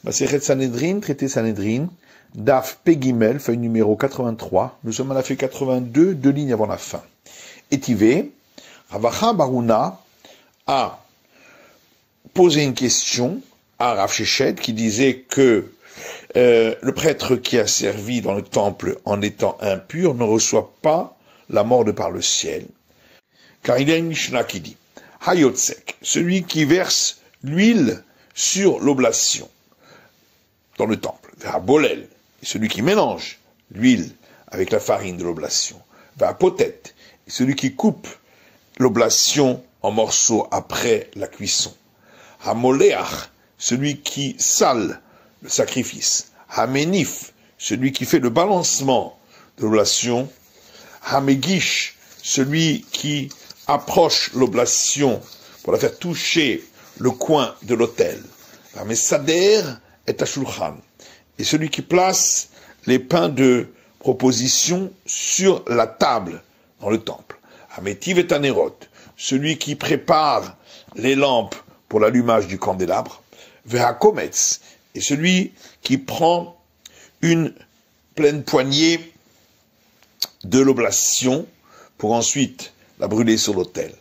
Masechet Sanhedrin, traité Sanhedrin, Daf Pegimel, feuille numéro 83. Nous sommes à la feuille 82, 2 lignes avant la fin. Étivé, Ravacha Baruna a posé une question à Rav Sheshet qui disait que le prêtre qui a servi dans le temple en étant impur ne reçoit pas la mort de par le ciel. Car il y a une Mishnah qui dit Hayotsek, celui qui verse l'huile sur l'oblation dans le temple. Bolel, celui qui mélange l'huile avec la farine de l'oblation. Potet, celui qui coupe l'oblation en morceaux après la cuisson. Hamoleach, celui qui sale le sacrifice. Hamenif, celui qui fait le balancement de l'oblation. Hamegish, celui qui approche l'oblation pour la faire toucher le coin de l'autel. Hamesader et Ashulchan, et celui qui place les pains de proposition sur la table dans le temple. Hametiv et Anerot, celui qui prépare les lampes pour l'allumage du candélabre. Vehakometz, et celui qui prend une pleine poignée de l'oblation pour ensuite la brûler sur l'autel.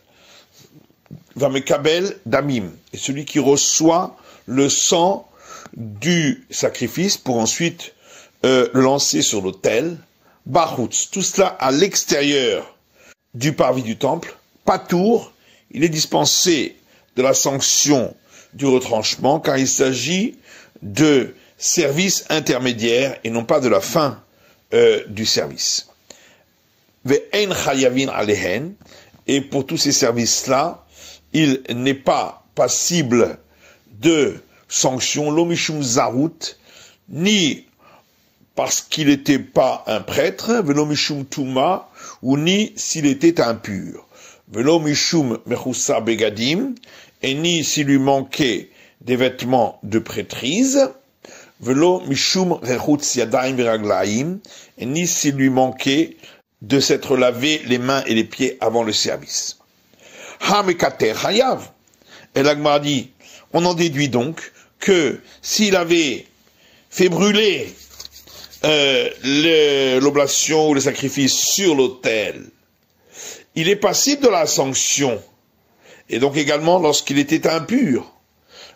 Vamekabel damim, et celui qui reçoit le sang du sacrifice pour ensuite le lancer sur l'autel. Bachutz, tout cela à l'extérieur du parvis du temple. Patour, il est dispensé de la sanction du retranchement car il s'agit de service intermédiaire et non pas de la fin du service. Ve'en chayavin alehen, et pour tous ces services-là, il n'est pas passible de sanction, l'omishum zarut, ni parce qu'il n'était pas un prêtre, velomishum tuma, ou ni s'il était impur. Velomishum mechusa begadim, et ni s'il lui manquait des vêtements de prêtrise, velomishum rechutz yadayim veraglaim, et ni s'il lui manquait de s'être lavé les mains et les pieds avant le service. Ha-mekater hayav. Et l'Agma dit, on en déduit donc que s'il avait fait brûler l'oblation ou le sacrifice sur l'autel, il est passible de la sanction. Et donc également lorsqu'il était impur.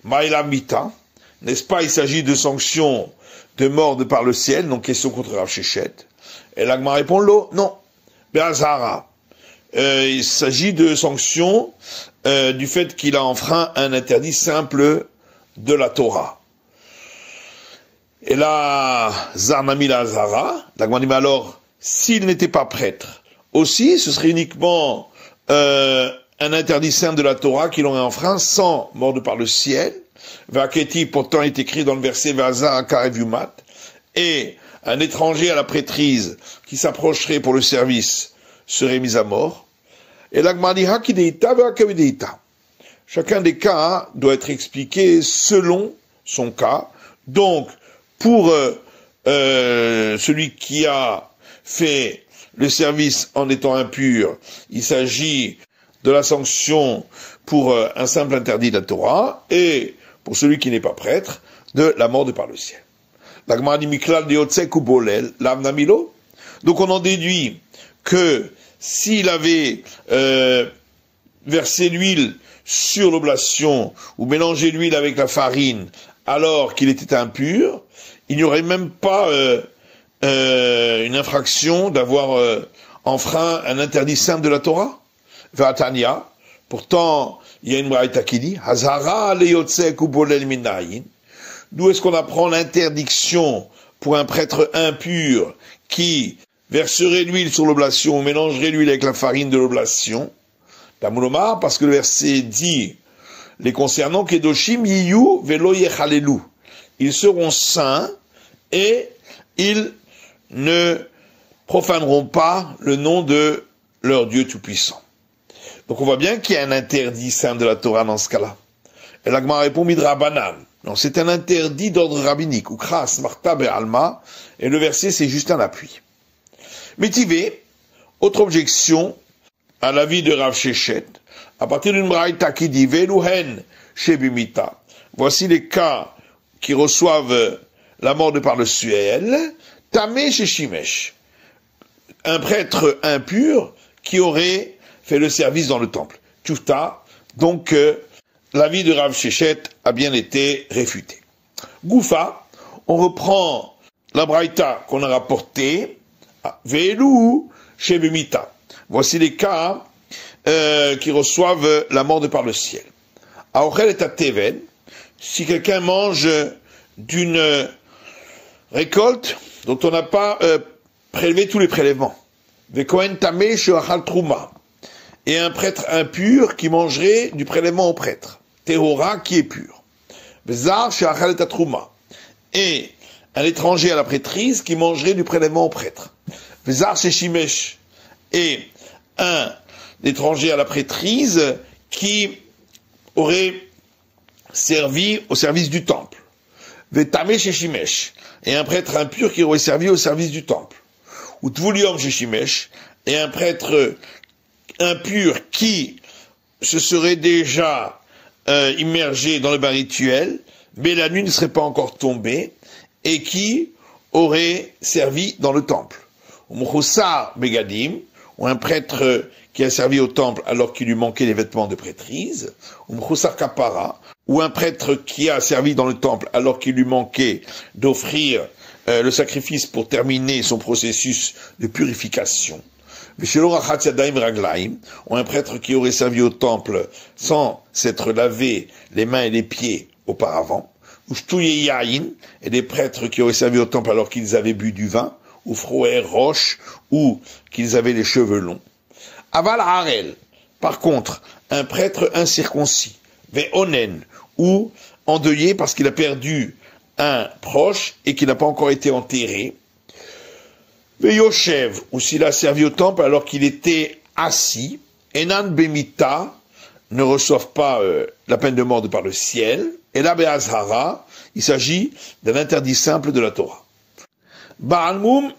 Maïlamita, n'est-ce pas, il s'agit de sanctions de mort de par le ciel, donc question contre Rav Sheshet. Et l'Agma répond l'eau, non. Be'azara. Il s'agit de sanctions du fait qu'il a enfreint un interdit simple de la Torah. Et là, Zarnami la Azara, l'Agma dit, mais alors, s'il n'était pas prêtre, aussi, ce serait uniquement un interdit simple de la Torah qu'il aurait enfreint sans mort de par le ciel. Vaketi, pourtant, est écrit dans le verset Vazar Karevumat, et un étranger à la prêtrise qui s'approcherait pour le service serait mis à mort. Et l'Agma dit Hakideita Vakavideita. Chacun des cas doit être expliqué selon son cas. Donc, pour celui qui a fait le service en étant impur, il s'agit de la sanction pour un simple interdit de la Torah, et pour celui qui n'est pas prêtre, de la mort de par le ciel. L'Agma dit Miklal de Yotzek ou Bolel, l'Amnamilo. Donc on en déduit que s'il avait versé l'huile sur l'oblation ou mélangé l'huile avec la farine alors qu'il était impur, il n'y aurait même pas une infraction d'avoir enfreint un interdit simple de la Torah. Vatania, pourtant il y a une braïta qui dit Hazara le Yotzek ou Bolel minayin. D'où est-ce qu'on apprend l'interdiction pour un prêtre impur qui verserait l'huile sur l'oblation ou mélangerait l'huile avec la farine de l'oblation? Tamoulomar, parce que le verset dit les concernant Kedoshim Yiyu Velo Yechalelu. Ils seront saints et ils ne profaneront pas le nom de leur Dieu Tout-Puissant. Donc on voit bien qu'il y a un interdit saint de la Torah dans ce cas-là. Et l'Agma répond Midrabanan. Non, c'est un interdit d'ordre rabbinique, ou Kras, Marta, Alma, et le verset c'est juste un appui. Métivé, autre objection à l'avis de Rav Sheshet, à partir d'une braïta qui dit Veluhen Shebimita. Voici les cas qui reçoivent la mort de par le ciel, tamé chez Shimesh, un prêtre impur qui aurait fait le service dans le temple. Tchouta, donc l'avis de Rav Shechet a bien été réfuté. Goufa, on reprend la braïta qu'on a rapportée, Ve'elu chez Bemita. Voici les cas qui reçoivent la mort de par le ciel. Aochel et Teven, si quelqu'un mange d'une récolte dont on n'a pas prélevé tous les prélèvements. Vekohen tamé she'achal trouma. Et un prêtre impur qui mangerait du prélèvement au prêtre. Tehora qui est pur. Bezar she'achal et trouma. Et un étranger à la prêtrise qui mangerait du prélèvement au prêtre. Bezar she'shimesh. Et un étranger à la prêtrise qui aurait servi au service du temple. Vetamé she'shimesh. Et un prêtre impur qui aurait servi au service du temple. Ou Tvuliom she'shimesh. Et un prêtre impur qui se serait déjà immergé dans le bain rituel, mais la nuit ne serait pas encore tombée, et qui aurait servi dans le temple. Ou Mchoussar Begadim, ou un prêtre qui a servi au temple alors qu'il lui manquait les vêtements de prêtrise, ou Mchoussar Kapara, ou un prêtre qui a servi dans le temple alors qu'il lui manquait d'offrir le sacrifice pour terminer son processus de purification. Ou un prêtre qui aurait servi au temple sans s'être lavé les mains et les pieds auparavant. Ou et des prêtres qui auraient servi au temple alors qu'ils avaient bu du vin. Ou froer roche, ou qu'ils avaient les cheveux longs. Aval harel, par contre, un prêtre incirconcis. Ve'onen, ou endeuillé parce qu'il a perdu un proche et qu'il n'a pas encore été enterré. Yoshev, ou s'il a servi au temple alors qu'il était assis, Enan Bemita, ne reçoivent pas la peine de mort de par le ciel, et là Be'azhara, il s'agit d'un interdit simple de la Torah. Ba'almum,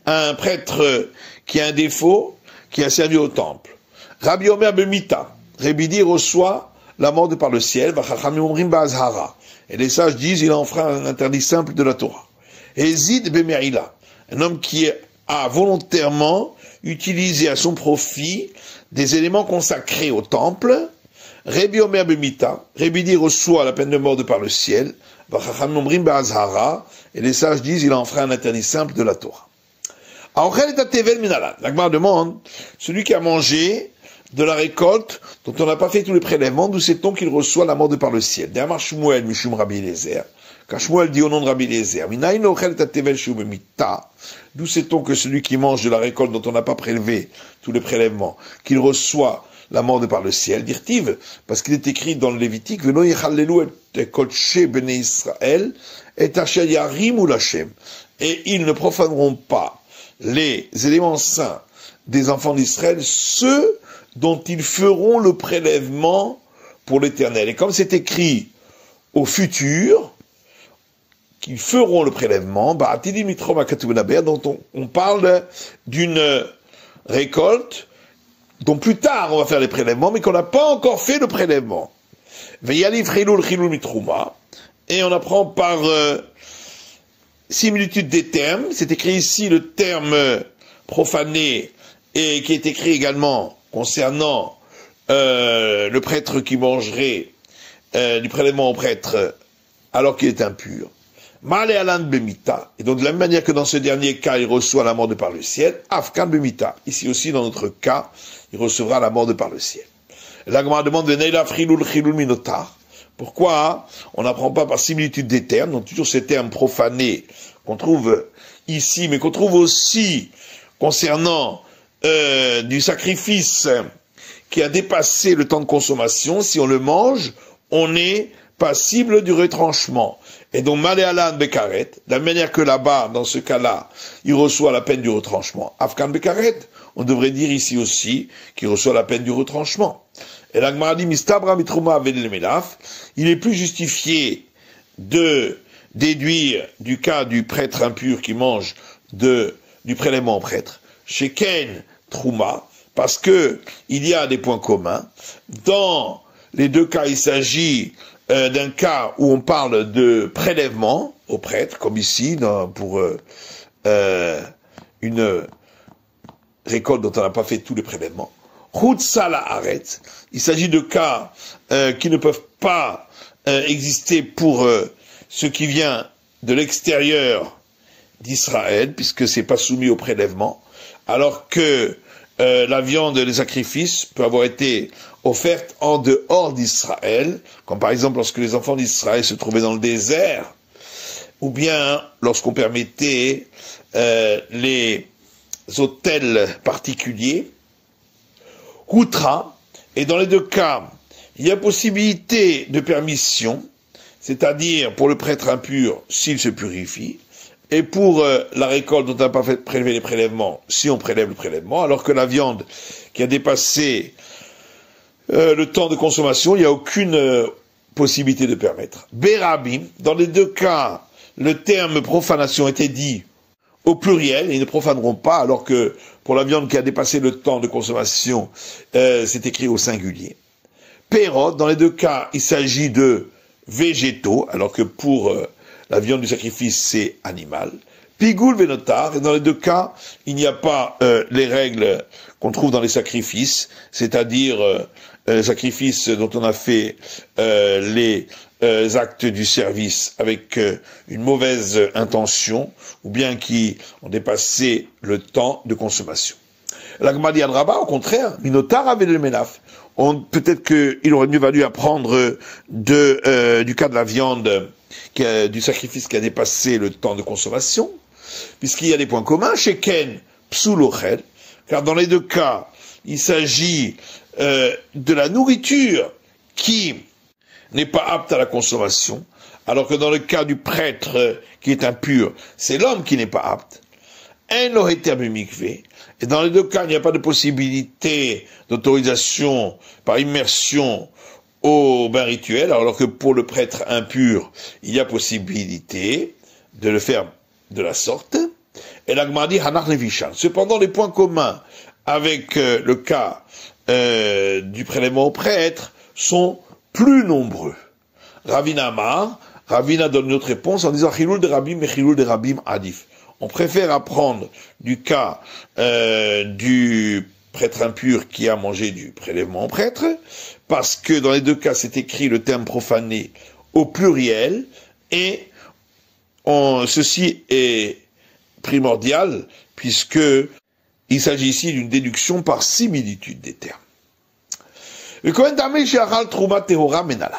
un prêtre qui a un défaut, qui a servi au temple. Rabbi Omer Bemita, Rebidi reçoit la mort de par le ciel, Vachachamim Omrim Be'azhara, et les sages disent il enfreint un interdit simple de la Torah. Et Zid Beme'ila, un homme qui a volontairement utilisé à son profit des éléments consacrés au temple, Rabbi Omer Bemita, Rebidi reçoit la peine de mort de par le ciel, et les sages disent il a enfreint un interdit simple de la Torah. La Gemara demande, celui qui a mangé de la récolte dont on n'a pas fait tous les prélèvements, d'où sait-on qu'il reçoit la mort de par le ciel? D'Amar Shmuel, Mishum Rabbi Eliezer. Quand Shmuel dit au nom de Rabbi Eliezer, d'où sait-on que celui qui mange de la récolte dont on n'a pas prélevé tous les prélèvements, qu'il reçoit la mort de par le ciel, dirtive, parce qu'il est écrit dans le Lévitique, Veno yechallelu et kodshe bnei Israël, et asher yarimul Hashem. Et ils ne profaneront pas les éléments saints des enfants d'Israël, ceux dont ils feront le prélèvement pour l'éternel. Et comme c'est écrit au futur, qu'ils feront le prélèvement, dont on parle d'une récolte dont plus tard on va faire les prélèvements, mais qu'on n'a pas encore fait le prélèvement. Et on apprend par similitude des termes, c'est écrit ici le terme profané, et qui est écrit également concernant le prêtre qui mangerait du prélèvement au prêtre alors qu'il est impur. Malé alan bemita, et donc de la même manière que dans ce dernier cas, il reçoit la mort de par le ciel, afkan bemita, ici aussi dans notre cas, il recevra la mort de par le ciel. La Gemara demande de Neila Frilul Chilul Minotar. Pourquoi on n'apprend pas par similitude des termes, donc toujours ces termes profanés qu'on trouve ici, mais qu'on trouve aussi concernant du sacrifice qui a dépassé le temps de consommation, si on le mange, on est passible du retranchement. Et donc, Maléalan Bekaret, de la manière que là-bas, dans ce cas-là, il reçoit la peine du retranchement. Afkan Bekaret, on devrait dire ici aussi qu'il reçoit la peine du retranchement. Et la Gemara dit, Mistabra Mitrouma Avelmelaf, il est plus justifié de déduire du cas du prêtre impur qui mange du prélèvement au prêtre, chez Ken Trouma, parce que il y a des points communs dans les deux cas, il s'agit d'un cas où on parle de prélèvement au prêtre, comme ici, pour une récolte dont on n'a pas fait tous les prélèvements. Chutzala arrête. Il s'agit de cas qui ne peuvent pas exister pour ce qui vient de l'extérieur d'Israël, puisque c'est pas soumis au prélèvement, alors que la viande des sacrifices peut avoir été offerte en dehors d'Israël, comme par exemple lorsque les enfants d'Israël se trouvaient dans le désert, ou bien lorsqu'on permettait les autels particuliers, Outra, et dans les deux cas, il y a possibilité de permission, c'est-à-dire pour le prêtre impur s'il se purifie, et pour la récolte dont on n'a pas fait prélever les prélèvements, si on prélève le prélèvement, alors que la viande qui a dépassé le temps de consommation, il n'y a aucune possibilité de permettre. Bérabim, dans les deux cas, le terme profanation était dit au pluriel, et ils ne profaneront pas, alors que pour la viande qui a dépassé le temps de consommation, c'est écrit au singulier. Pérod, dans les deux cas, il s'agit de végétaux, alors que pour la viande du sacrifice, c'est animal. Pigoul vénotar, et dans les deux cas, il n'y a pas les règles qu'on trouve dans les sacrifices, c'est-à-dire les sacrifices dont on a fait les actes du service avec une mauvaise intention, ou bien qui ont dépassé le temps de consommation. La Gemara Rabbah, au contraire, Minotar avait le Menaf. Peut-être qu'il aurait mieux valu apprendre du cas de la viande, du sacrifice qui a dépassé le temps de consommation, puisqu'il y a des points communs chez Ken, Psulochel, car dans les deux cas, il s'agit de la nourriture qui n'est pas apte à la consommation, alors que dans le cas du prêtre qui est impur, c'est l'homme qui n'est pas apte. Et dans les deux cas, il n'y a pas de possibilité d'autorisation par immersion au bain rituel, alors que pour le prêtre impur, il y a possibilité de le faire de la sorte. Et la Gemara dit Hanach Levishan. Cependant, les points communs avec le cas du prélèvement au prêtre sont plus nombreux. Ravina Amar, Ravina donne une autre réponse en disant Chilul de Rabim et Chilul de Rabim Adif. On préfère apprendre du cas du prêtre impur qui a mangé du prélèvement au prêtre, parce que dans les deux cas c'est écrit le terme profané au pluriel, et ceci est primordial puisque il s'agit ici d'une déduction par similitude des termes. Le Kohen Tameh she'achal Trouma Tehora Menalan.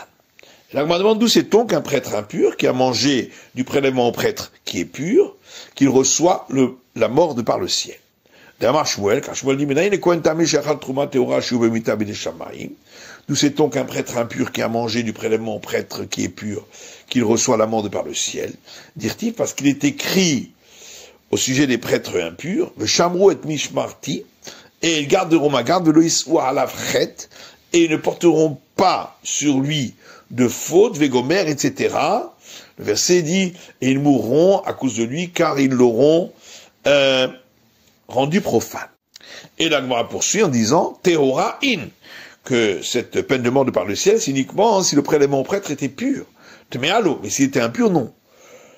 La Gemara demande d'où sait-on qu'un prêtre impur qui a mangé du prélèvement au prêtre qui est pur, qu'il reçoit la mort de par le ciel. D'Amar Shmuel, car Shmuel dit Menaïn le Kohen Tameh she'achal Trouma Tehora she'ubemita b'nei shamayim. D'où sait-on qu'un prêtre impur qui a mangé du prélèvement au prêtre qui est pur, qu'il reçoit la mort de par le ciel? Dire-t-il parce qu'il est écrit au sujet des prêtres impurs, le chamrou et mishmarti, et ils garderont ma garde, veloïs ou à la frette, et ils ne porteront pas sur lui de faute, végomer, etc. Le verset dit, et ils mourront à cause de lui, car ils l'auront rendu profane. Et la Gemara poursuit en disant, Tehora in, que cette peine de mort de par le ciel, c'est uniquement si le prélèvement au prêtre était pur. Mais allô, mais s'il était impur, non.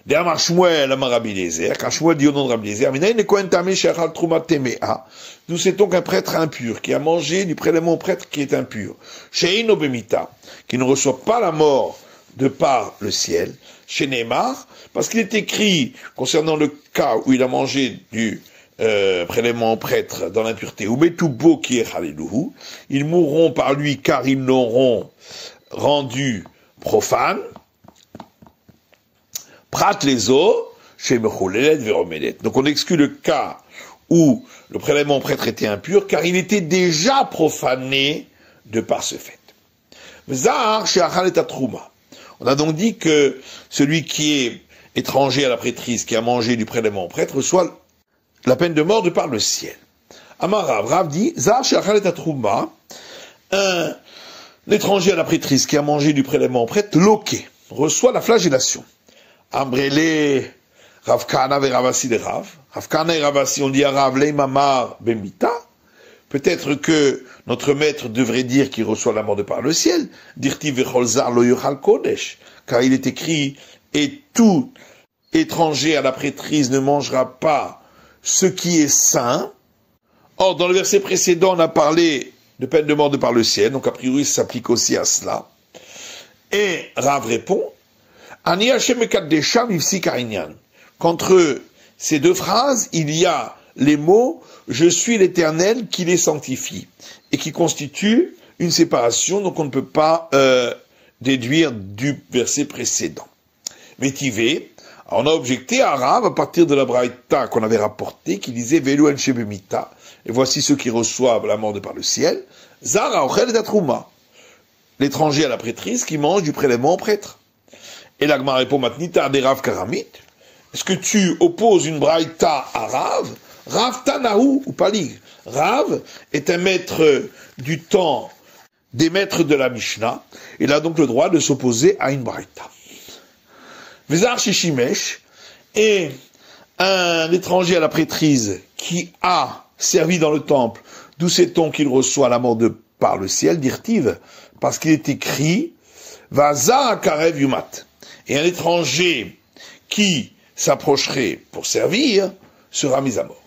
D'Amar Shmuel, Amar Rabbi Eliezer, quand Shmuel dit au nom de Rabbi Eliezer, Minaïn le Kohen Tameh she'achal Trouma Temea, d'où sait-on qu'un prêtre impur, qui a mangé du prélèvement au prêtre qui est impur, She'ein Obemita, qui ne reçoit pas la mort de par le ciel, chez Neymar, parce qu'il est écrit, concernant le cas où il a mangé du prélèvement au prêtre dans l'impureté, ou Betubo qui est Haleluhu, ils mourront par lui car ils l'auront rendu profane, Prat les eaux, chez Mecholelet Veromelet. Donc on exclut le cas où le prélèvement au prêtre était impur, car il était déjà profané de par ce fait. Zahar chez Achal et Trouma. On a donc dit que celui qui est étranger à la prêtrise, qui a mangé du prélèvement au prêtre, reçoit la peine de mort de par le ciel. Amarav, Rav dit, Zahar chez Achal et Trouma, un étranger à la prêtrise qui a mangé du prélèvement au prêtre, loqué, reçoit la flagellation. Ambrele, Rav Kana et Ravasi de Rav. Rav Kana et Ravasi, on dit à Rav, Leimamar Bemita, peut-être que notre maître devrait dire qu'il reçoit la mort de par le ciel, dirti vecholzar lo yochal kodesh, car il est écrit, et tout étranger à la prêtrise ne mangera pas ce qui est saint. Or, dans le verset précédent, on a parlé de peine de mort de par le ciel, donc a priori ça s'applique aussi à cela. Et Rav répond, Ani Hashem mekaddesham ivsi karinyan. Qu'entre ces deux phrases, il y a les mots « Je suis l'Éternel qui les sanctifie » et qui constitue une séparation, donc on ne peut pas déduire du verset précédent. Métivé, on a objecté à Rav à partir de la braïta qu'on avait rapportée, qui disait « Velu en shebemita » et voici ceux qui reçoivent la mort de par le ciel, « Zara ochel datrouma » l'étranger à la prêtrise qui mange du prélèvement au prêtre. Et l'Agma répond matnita des Rav Karamit. Est-ce que tu opposes une braïta à Rav? Rav Tanahu ou Palig. Rav est un maître du temps des maîtres de la Mishnah. Il a donc le droit de s'opposer à une braïta. Vezar Shishimesh est un étranger à la prêtrise qui a servi dans le temple. D'où sait-on qu'il reçoit la mort de par le ciel, dirtive, parce qu'il est écrit Vazar Karev Yumat. Et un étranger qui s'approcherait pour servir sera mis à mort.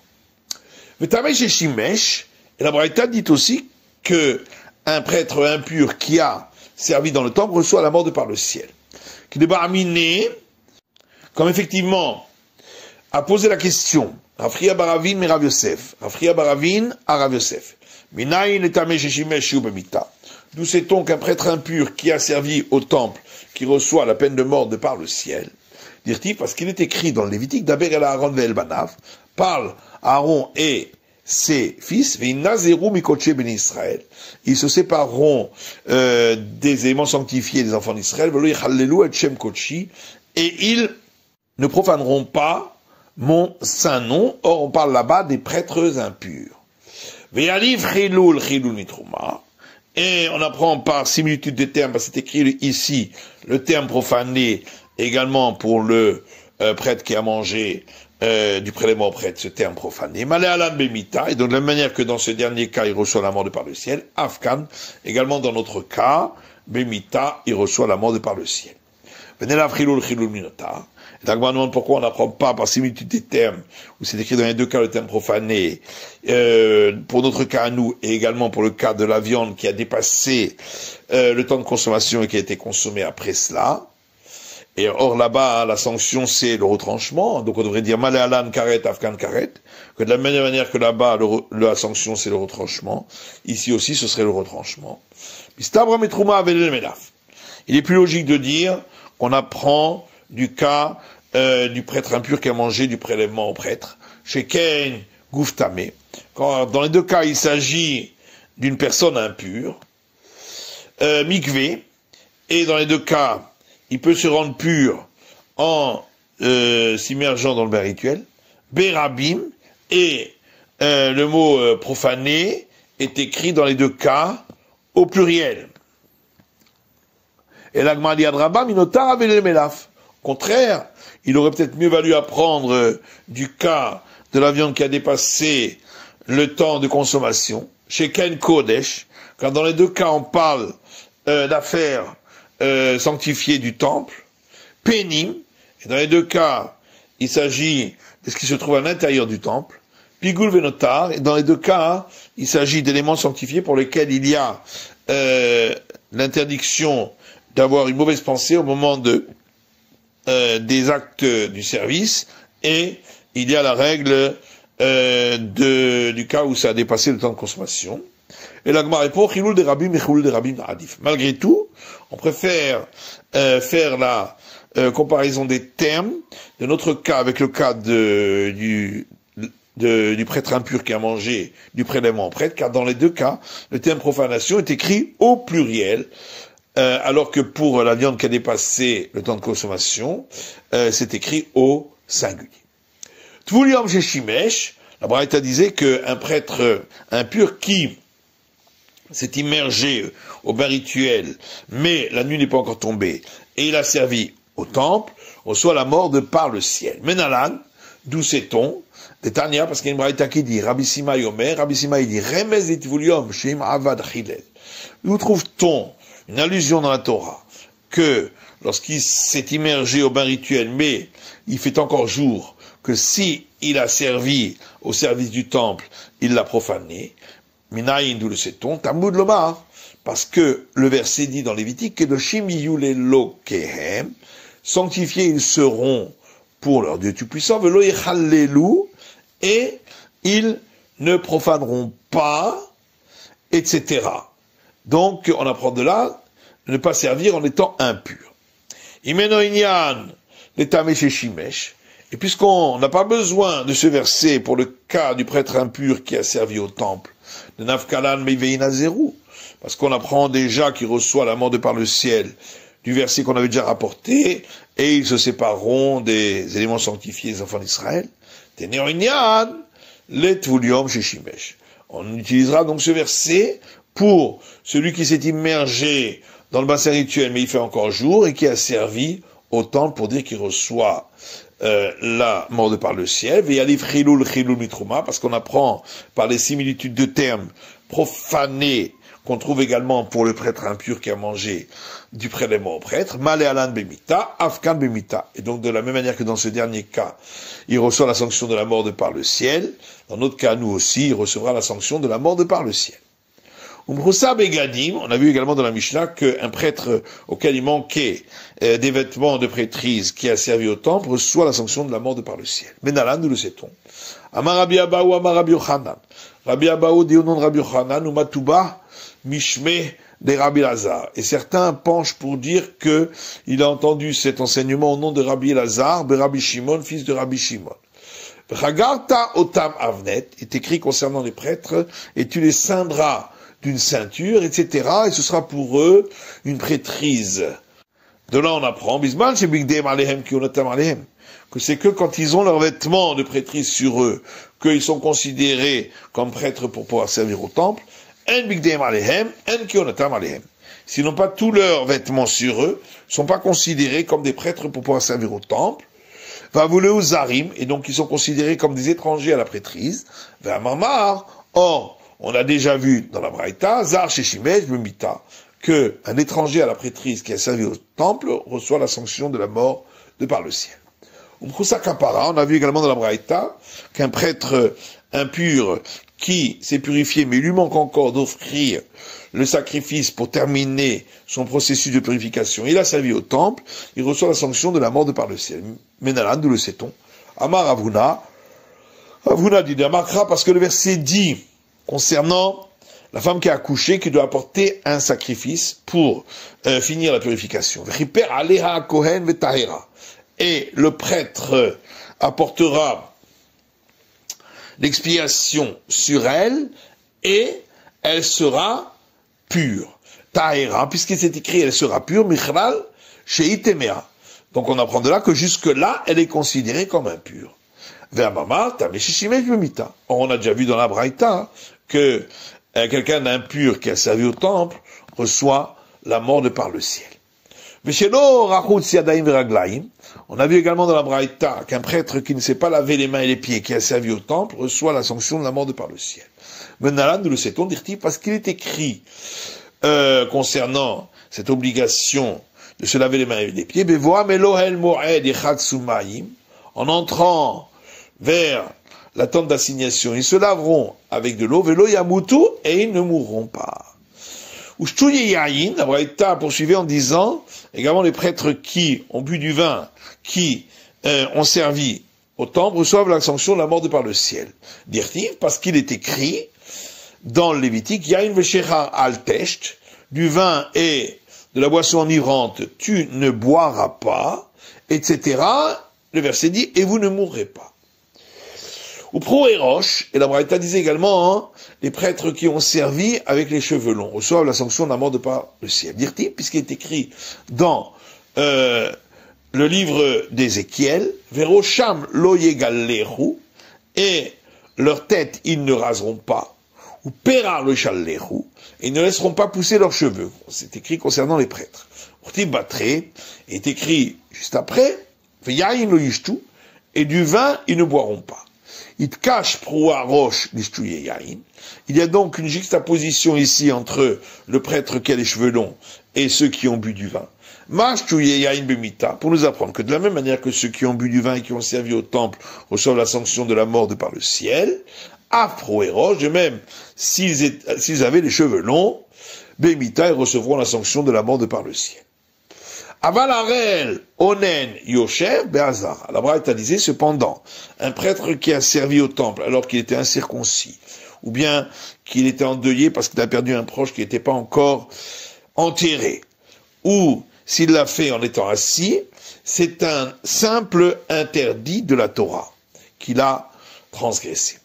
Vetamesh et Shimesh, et la Braïta dit aussi que un prêtre impur qui a servi dans le temple reçoit la mort de par le ciel. Qui débat aminé, comme effectivement a posé la question, Rafria Baravin mais Rav Yosef, Rafria Baravin à Rav Yosef. Minaïn et Tamesh et Shimesh Yubemita. D'où sait-on qu'un prêtre impur qui a servi au temple, qui reçoit la peine de mort de par le ciel, dire-t-il, parce qu'il est écrit dans le Lévitique, Daber el Aaron ve'el banav, parle Aaron et ses fils, Ve'inazeru mikotche ben Israël, ils se sépareront des éléments sanctifiés des enfants d'Israël, Ve'lo yichalelu et shem kotchi, et ils ne profaneront pas mon saint nom. Or, on parle là-bas des prêtres impurs. Ve'aliv chilul chilul mitrouma, et on apprend par similitude des termes, parce que c'est écrit ici, le terme profané également pour le prêtre qui a mangé du prélèvement au prêtre, ce terme profané. Malé alan bemita, et donc de la même manière que dans ce dernier cas, il reçoit la mort de par le ciel, afkan, également dans notre cas, bemita, il reçoit la mort de par le ciel. Venelav chilul chilul minota. Donc, on demande pourquoi on n'apprend pas par similitude des termes, où c'est écrit dans les deux cas le terme profané, pour notre cas à nous, et également pour le cas de la viande qui a dépassé le temps de consommation et qui a été consommée après cela. Et or là-bas, la sanction c'est le retranchement, donc on devrait dire malé alan karet, afkan karet, que de la même manière que là-bas, la sanction c'est le retranchement, ici aussi ce serait le retranchement. Il est plus logique de dire qu'on apprend du cas du prêtre impur qui a mangé du prélèvement au prêtre, chez Ken Gouftame. Dans les deux cas, il s'agit d'une personne impure, mikvé, et dans les deux cas, il peut se rendre pur en s'immergeant dans le bain rituel, Berabim, et le mot profané est écrit dans les deux cas au pluriel. Et l'agma di adraba minotar avel melaf. Au contraire, il aurait peut-être mieux valu apprendre du cas de la viande qui a dépassé le temps de consommation, chez Ken Kodesh, car dans les deux cas on parle d'affaires sanctifiées du temple, Pénim, et dans les deux cas il s'agit de ce qui se trouve à l'intérieur du temple, Pigul Venotar, et dans les deux cas il s'agit d'éléments sanctifiés pour lesquels il y a l'interdiction d'avoir une mauvaise pensée au moment des actes du service, et il y a la règle du cas où ça a dépassé le temps de consommation. Et l'Agma répond Chilul de Rabim et Chilul de Rabim Adif. Malgré tout, on préfère faire la comparaison des termes de notre cas avec le cas du prêtre impur qui a mangé du prélèvement au prêtre, car dans les deux cas, le terme profanation est écrit au pluriel, alors que pour la viande qui a dépassé le temps de consommation, c'est écrit au singulier. Tvouliam chez Shimesh, la Braïta disait qu'un prêtre impur qui s'est immergé au bain rituel, mais la nuit n'est pas encore tombée, et il a servi au temple, reçoit la mort de par le ciel. Menalan, d'où sait-on, De Tania, parce qu'il y a une braïta qui dit, Rabbi Sima Yomer, Rabbi Sima il dit, Remez et Tvulium, Shem Avad Chilel. Où trouve-t-on une allusion dans la Torah que lorsqu'il s'est immergé au bain rituel, mais il fait encore jour, que si il a servi au service du temple, il l'a profané, Minaïn, d'où le sait-on, Talmud Lomar, parce que le verset dit dans Lévitique, que de Shimiyulelo Kehem, sanctifiés ils seront pour leur Dieu tout-puissant, Velo Yechalelu, et ils ne profaneront pas, etc. Donc, on apprend de là, ne pas servir en étant impur. Imeno Inyan, l'étamé chez Shimesh, et puisqu'on n'a pas besoin de ce verset pour le cas du prêtre impur qui a servi au temple, de Nafkalan Meivein Zerou, parce qu'on apprend déjà qu'il reçoit la mort de par le ciel, du verset qu'on avait déjà rapporté, et ils se sépareront des éléments sanctifiés des enfants d'Israël. Teneoinyan, l'etvulium chez Shimesh. On utilisera donc ce verset pour celui qui s'est immergé dans le bassin rituel, mais il fait encore jour, et qui a servi au temple pour dire qu'il reçoit la mort de par le ciel, parce qu'on apprend par les similitudes de termes profanés qu'on trouve également pour le prêtre impur qui a mangé du prélèvement au prêtre, Maléalan Bemita, Afkan Bemita. Et donc de la même manière que dans ce dernier cas, il reçoit la sanction de la mort de par le ciel, dans notre cas, nous aussi, il recevra la sanction de la mort de par le ciel. Umbroussa Begadim, on a vu également dans la Mishnah qu'un prêtre auquel il manquait des vêtements de prêtrise qui a servi au temple reçoit la sanction de la mort de par le ciel. Menalan, nous le sait-on. Amar Rabbi Abaou, Amar Rabbi Yochanan. Rabbi Abaou dit au nom de Rabbi Yochanan, ou Matouba, Mishme de Rabbi Lazar. Et certains penchent pour dire que il a entendu cet enseignement au nom de Rabbi Lazar, Rabbi Shimon, fils de Rabbi Shimon. Chagarta Otam Avnet est écrit concernant les prêtres, et tu les ceindras d'une ceinture, etc. Et ce sera pour eux une prêtrise. De là on apprend, Bisman, chez Bigdem Alehem, Kionatam Alehem, que c'est que quand ils ont leurs vêtements de prêtrise sur eux, qu'ils sont considérés comme prêtres pour pouvoir servir au temple, En Bigdem Alehem, En Kionatam Alehem. S'ils n'ont pas tous leurs vêtements sur eux, ne sont pas considérés comme des prêtres pour pouvoir servir au temple, Vavuleu Zarim, et donc ils sont considérés comme des étrangers à la prêtrise, Vamamar, or, on a déjà vu dans la Braïta, Zar Sheshimesh Bemita, que un étranger à la prêtrise qui a servi au temple reçoit la sanction de la mort de par le ciel. Umkhusa Kapara, on a vu également dans la Braïta qu'un prêtre impur qui s'est purifié, mais il lui manque encore d'offrir le sacrifice pour terminer son processus de purification. Il a servi au temple, il reçoit la sanction de la mort de par le ciel. Menalan, d'où le sait-on. Amar Avuna, Avuna dit d'Amakra, parce que le verset dit, concernant la femme qui a accouché, qui doit apporter un sacrifice pour finir la purification. Et le prêtre apportera l'expiation sur elle, et elle sera pure. Tahera, puisqu'il s'est écrit, elle sera pure, Michral, Sheitemea. Donc on apprend de là que jusque-là, elle est considérée comme impure. Or, on a déjà vu dans la Braïta que quelqu'un d'impur qui a servi au temple reçoit la mort de par le ciel. On a vu également dans la Braïta qu'un prêtre qui ne sait pas laver les mains et les pieds, qui a servi au temple, reçoit la sanction de la mort de par le ciel. Menalan, nous le sait-on, dit-il, parce qu'il est écrit concernant cette obligation de se laver les mains et les pieds, en entrant vers la tente d'assignation, ils se laveront avec de l'eau, velo yamutu, et ils ne mourront pas. Ushtuye yayin, la Braïta poursuivait en disant, également les prêtres qui ont bu du vin, qui ont servi au temple, reçoivent la sanction de la mort de par le ciel. Dirtiv, parce qu'il est écrit, dans le Lévitique, yayin veshechar al tesht, du vin et de la boisson enivrante, tu ne boiras pas, etc. Le verset dit, et vous ne mourrez pas. Ou pro et roche, et la Braïta disait également, les prêtres qui ont servi avec les cheveux longs reçoivent la sanction de la mort de par le ciel. Dire-t-il, puisqu'il est écrit dans le livre d'Ézéchiel, Verosham lo yegalleru, et leur tête ils ne raseront pas, ou perar le challeru, et ils ne laisseront pas pousser leurs cheveux. C'est écrit concernant les prêtres. Urti Batré est écrit juste après, Veyayin lo yishtu, et du vin ils ne boiront pas. Il cache proa roche l'ishtuye yain. Il y a donc une juxtaposition ici entre le prêtre qui a les cheveux longs et ceux qui ont bu du vin. Mashtuye yain bemita, pour nous apprendre que de la même manière que ceux qui ont bu du vin et qui ont servi au temple reçoivent la sanction de la mort de par le ciel, afro et roche, de même, s'ils avaient les cheveux longs, bemita, ils recevront la sanction de la mort de par le ciel. Aval Harel, Onen, Yoshev, Be'azar. La Braïta disait, cependant, un prêtre qui a servi au temple alors qu'il était incirconcis, ou bien qu'il était endeuillé parce qu'il a perdu un proche qui n'était pas encore enterré, ou s'il l'a fait en étant assis, c'est un simple interdit de la Torah qu'il a transgressé.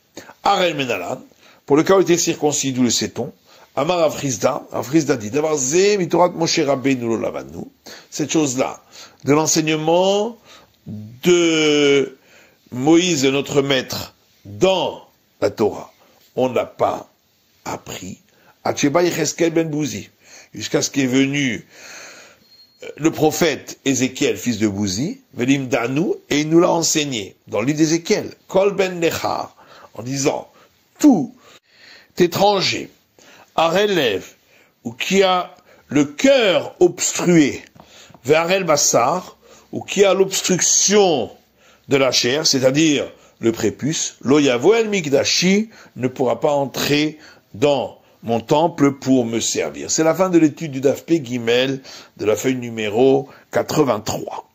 Harel Menalan, pour le cas où il était circoncis, d'où le sait-on, Amar Afrizda dit, d'avoir zé mitorat Moshe Rabbeinu lo lavanu, cette chose-là, de l'enseignement de Moïse, notre maître, dans la Torah, on n'a pas appris, Acheba Yecheskel ben Bouzi, jusqu'à ce qu'est venu le prophète Ézéchiel, fils de Bouzi, Velim Danou, et il nous l'a enseigné, dans le livre d'Ézéchiel, Kol ben Nechar, en disant, tout étranger, à relève, ou qui a le cœur obstrué, vers El Bassar, ou qui a l'obstruction de la chair, c'est-à-dire le prépuce, l'Oyavo El Mikdashi ne pourra pas entrer dans mon temple pour me servir. C'est la fin de l'étude du Daf Pé Gimel de la feuille numéro 83.